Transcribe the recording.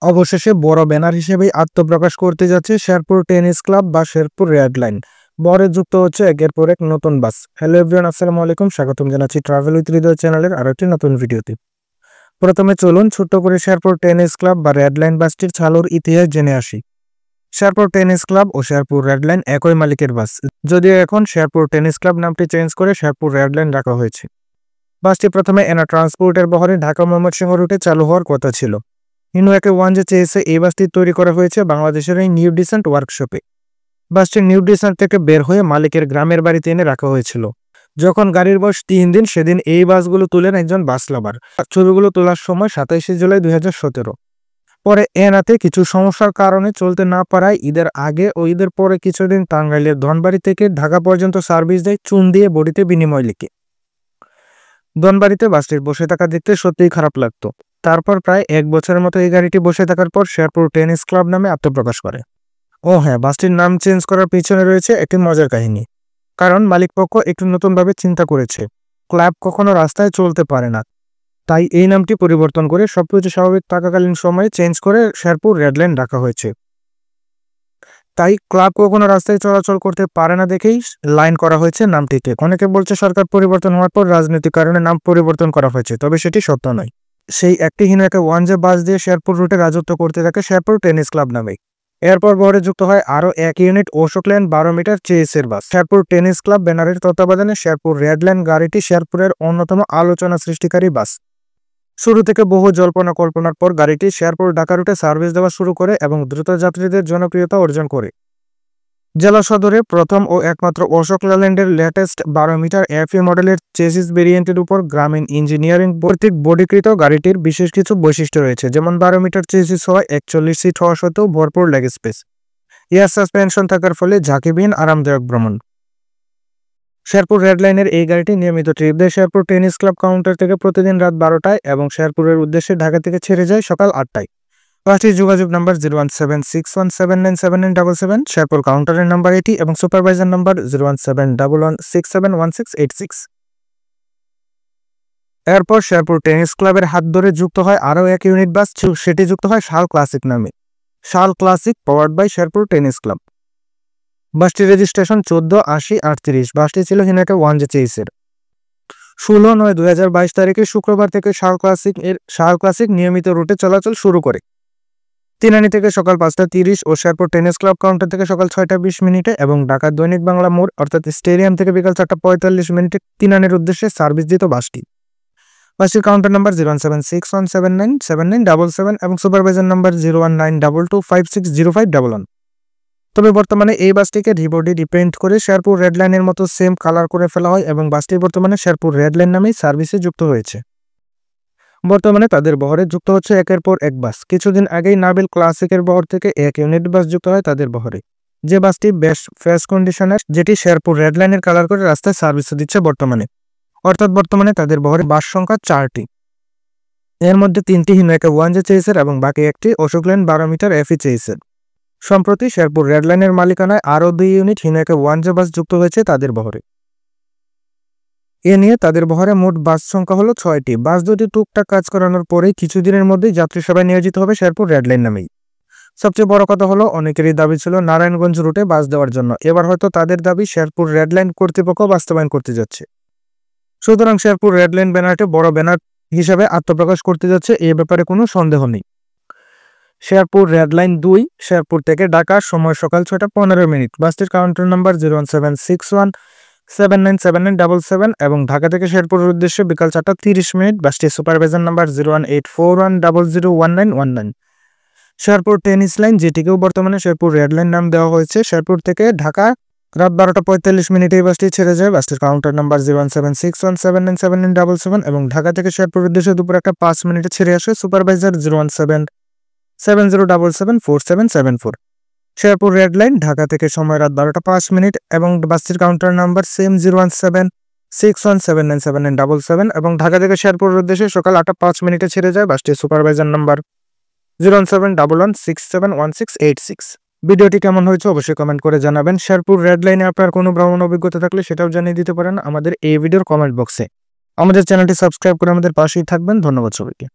অবশেষে বড় ব্যানার হিসেবেই আত্মপ্রকাশ করতে যাচ্ছে শেরপুর টেনিস ক্লাব বা শেরপুর রেড লাইন। বরে যুক্ত হচ্ছে একের পর এক নতুন বাস। হ্যালো এভরিওয়ান, আসসালামু আলাইকুম, স্বাগতম জানাচ্ছি ট্রাভেল উইথ হৃদয় চ্যানেলের আরো একটি নতুন ভিডিওতে। প্রথমে চলুন ছোট্ট করে শেরপুর টেনিস ক্লাব বা রেড লাইন বাসটির চালুর ইতিহাস জেনে আসি। শেরপুর টেনিস ক্লাব ও শেরপুর রেড লাইন একই মালিকের বাস, যদিও এখন শেরপুর টেনিস ক্লাব নামটি চেঞ্জ করে শেরপুর রেড লাইন রাখা হয়েছে। বাসটি প্রথমে এনা ট্রান্সপোর্টের বহরে ঢাকা ময়মনসিংহ রুটে চালু হওয়ার কথা ছিল। হিনুয়াকে ওয়ান যে চেয়েছে এই বাসটি তৈরি করা হয়েছে বাংলাদেশের এই নিউ ডিসেন্ট ওয়ার্কশপে। বাসটি নিউ ডিসেন্ট থেকে বের হয়ে মালিকের গ্রামের বাড়িতে এনে রাখা হয়েছিল। যখন গাড়ির বয়স 3 দিন সেদিন এই বাসগুলো তুলেন একজন বাস লাভার। ছবিগুলো তোলার সময় 27 জুলাই 2017। পরে এনাতে কিছু সমস্যার কারণে চলতে না পারায় ঈদের আগে ও ঈদের পরে কিছুদিন টাঙ্গাইলের ধনবাড়ি থেকে ঢাকা পর্যন্ত সার্ভিস দেয় চুন দিয়ে বডিতে বিনিময় লিখে। ধনবাড়িতে বাসটির বসে থাকা দেখতে সত্যিই খারাপ লাগতো। তারপর প্রায় 1 বছরের মতো এই গাড়িটি বসে থাকার পর শেরপুর টেনিস ক্লাব নামে আত্মপ্রকাশ করে। ও হ্যাঁ, বাসটির নাম চেঞ্জ করার পিছনে রয়েছে একটি মজার কাহিনী। কারণ মালিকপক্ষ একটু নতুনভাবে চিন্তা করেছে, ক্লাব কখনো রাস্তায় চলতে পারে না, তাই এই নামটি পরিবর্তন করে সবকিছু স্বাভাবিক থাকাকালীন সময়ে চেঞ্জ করে শেরপুর রেড লাইন রাখা হয়েছে। তাই ক্লাব কখনো রাস্তায় চলাচল করতে পারে না দেখেই লাইন করা হয়েছে নামটিকে। অনেকে বলছে সরকার পরিবর্তন হওয়ার পর রাজনৈতিক কারণে নাম পরিবর্তন করা হয়েছে, তবে সেটি সত্য নয়। সেই একটি হিনুয়াকে ওয়ান যে বাস দিয়ে শেরপুর রুটে রাজত্ব করতে থাকে শেরপুর টেনিস ক্লাব নামে। এরপর বহরে যুক্ত হয় আরও 1 ইউনিট অশোক লেন 12 মিটার চেসের বাস। শেরপুর টেনিস ক্লাব ব্যানারের তত্ত্বাবধানে শেরপুর রেড লাইন গাড়িটি শেরপুরের অন্যতম আলোচনা সৃষ্টিকারী বাস। শুরু থেকে বহু জল্পনা কল্পনার পর গাড়িটি শেরপুর ঢাকা রুটে সার্ভিস দেওয়া শুরু করে এবং দ্রুত যাত্রীদের জনপ্রিয়তা অর্জন করে। জেলা সদরে প্রথম ও একমাত্র অশোক লেল্যান্ডের লেটেস্ট 12 মিটার এফই মডেলের চেসিস ভেরিয়েন্টের উপর গ্রামীণ ইঞ্জিনিয়ারিং কর্তৃক বডিকৃত গাড়িটির বিশেষ কিছু বৈশিষ্ট্য রয়েছে, যেমন 12 মিটার চেসিস হওয়া 41 সিট হওয়া সত্ত্বেও ভরপুর লেগ স্পেস, এয়ার সাসপেনশন থাকার ফলে ঝাঁকিবিহীন আরামদায়ক ভ্রমণ। শেরপুর রেড লাইনের এই গাড়িটি নিয়মিত ট্রিপ দেয় শেরপুর টেনিস ক্লাব কাউন্টার থেকে প্রতিদিন রাত 12টায় এবং শেরপুরের উদ্দেশ্যে ঢাকা থেকে ছেড়ে যায় সকাল 8টায়। বাসটির যোগাযোগ নাম্বার 01761797977, শেরপুর কাউন্টারের নাম্বার এটি এবং সুপারভাইজার নাম্বার 01711671686। এরপর শেরপুর টেনিস ক্লাবের হাত ধরে যুক্ত হয় আরও 1 ইউনিট বাস, সেটি যুক্ত হয় শাল ক্লাসিক নামে। শাল classic powered by Sherpur tennis club. বাসটির রেজিস্ট্রেশন 148038। বাসটি ছিল হিনাকে ওয়ান যে চেইসের। 16/9/2022 তারিখে শুক্রবার থেকে শাল ক্লাসিক নিয়মিত রুটে চলাচল শুরু করে। তিনানি থেকে সকাল 5টা 30 ও শেরপুর টেনিস ক্লাব কাউন্টার থেকে সকাল 6টা 20 এবং ঢাকার দৈনিক বাংলা মোড় অর্থাৎ স্টেডিয়াম থেকে বিকাল 4টা 45 তিনানির উদ্দেশ্যে সার্ভিস দিত বাসটি। বাসটির কাউন্টার নাম্বার 01761797977 এবং সুপারভাইজার নাম্বার 01922560511। তবে বর্তমানে এই বাসটিকে রিবডি রিপেইন্ট করে শেরপুর রেড লাইনের মতো সেম কালার করে ফেলা হয় এবং বাসটি বর্তমানে শেরপুর রেড লাইন নামেই সার্ভিসে যুক্ত হয়েছে। বর্তমানে তাদের বহরে যুক্ত হচ্ছে একের পর এক বাস। কিছুদিন আগেই নাবিল ক্লাসিকের বহর থেকে 1 ইউনিট বাস যুক্ত হয় তাদের বহরে, যে বাসটি বেশ ফ্রেশ কন্ডিশনের, যেটি শেরপুর রেড লাইনের কালার করে রাস্তায় সার্ভিস দিচ্ছে বর্তমানে। অর্থাৎ বর্তমানে তাদের বহরে বাস সংখ্যা 4টি। এর মধ্যে 3টি হিনুয়াকে ওয়ান যে চেইসের এবং বাকি একটি অশোক লেন 12 মিটার এফি চেইসের। সম্প্রতি শেরপুর রেড লাইনের মালিকানায় আরও 2 ইউনিট হিনুয়াকে ওয়ান যে বাস যুক্ত হয়েছে তাদের বহরে। এ নিয়ে তাদের বহরে মোট বাস সংখ্যা হলো 6টি। বাস দুটি টুকটাক কাজ করানোর পরেই কিছুদিনের মধ্যেই যাত্রী সেবায় নিয়োজিত হবে শেরপুর রেড লাইন নামেই। সবচেয়ে বড় কথা হলো, অনেকেরই দাবি ছিল নারায়ণগঞ্জ রুটে বাস দেওয়ার জন্য। এবার হয়তো তাদের দাবি শেরপুর রেড লাইন কর্তৃপক্ষ বাস্তবায়ন করতে যাচ্ছে। সুতরাং শেরপুর রেড লাইন ব্যানারটি বড় ব্যানার হিসাবে আত্মপ্রকাশ করতে যাচ্ছে, এ ব্যাপারে কোনো সন্দেহ নেই। শেরপুর রেড লাইন 2 শেরপুর থেকে ঢাকা, সময় সকাল 6টা 15। বাসটির কাউন্টার নাম্বার 01761797977 এবং ঢাকা থেকে শেরপুরের উদ্দেশ্যে বিকাল 4টা 30। বাসটির supervisor number 01841001919। Sherpur tennis line, যেটিকেও বর্তমানে শেরপুর রেড লাইন নাম দেওয়া হয়েছে, শেরপুর থেকে ঢাকা রাত 12টা 45 এই বাসটি ছেড়ে যায়। বাসটির কাউন্টার নাম্বার 01761797977 এবং ঢাকা থেকে শেরপুর উদ্দেশ্যে দুপুর 1টা 5 ছেড়ে আসে। Supervisor 01770774774। Sherpur red line Dhaka থেকে সময় রাত 12টা 5 এবং বাসটির কাউন্টার নাম্বার সেম 01761797977 এবং ঢাকা থেকে শেরপুরের উদ্দেশ্যে সকাল 8টা 5 ছেড়ে যায়। বাসটির সুপারভাইজার নাম্বার 07111671686। ভিডিওটি কেমন হয়েছে অবশ্যই কমেন্ট করে জানাবেন। শেরপুর রেড লাইনে আপনার কোনো ভ্রমণ অভিজ্ঞতা থাকলে সেটাও জানিয়ে দিতে পারেন আমাদের এই ভিডিওর কমেন্ট বক্সে। আমাদের চ্যানেলটি সাবস্ক্রাইব করে আমাদের পাশেই থাকবেন। ধন্যবাদ সবাইকে।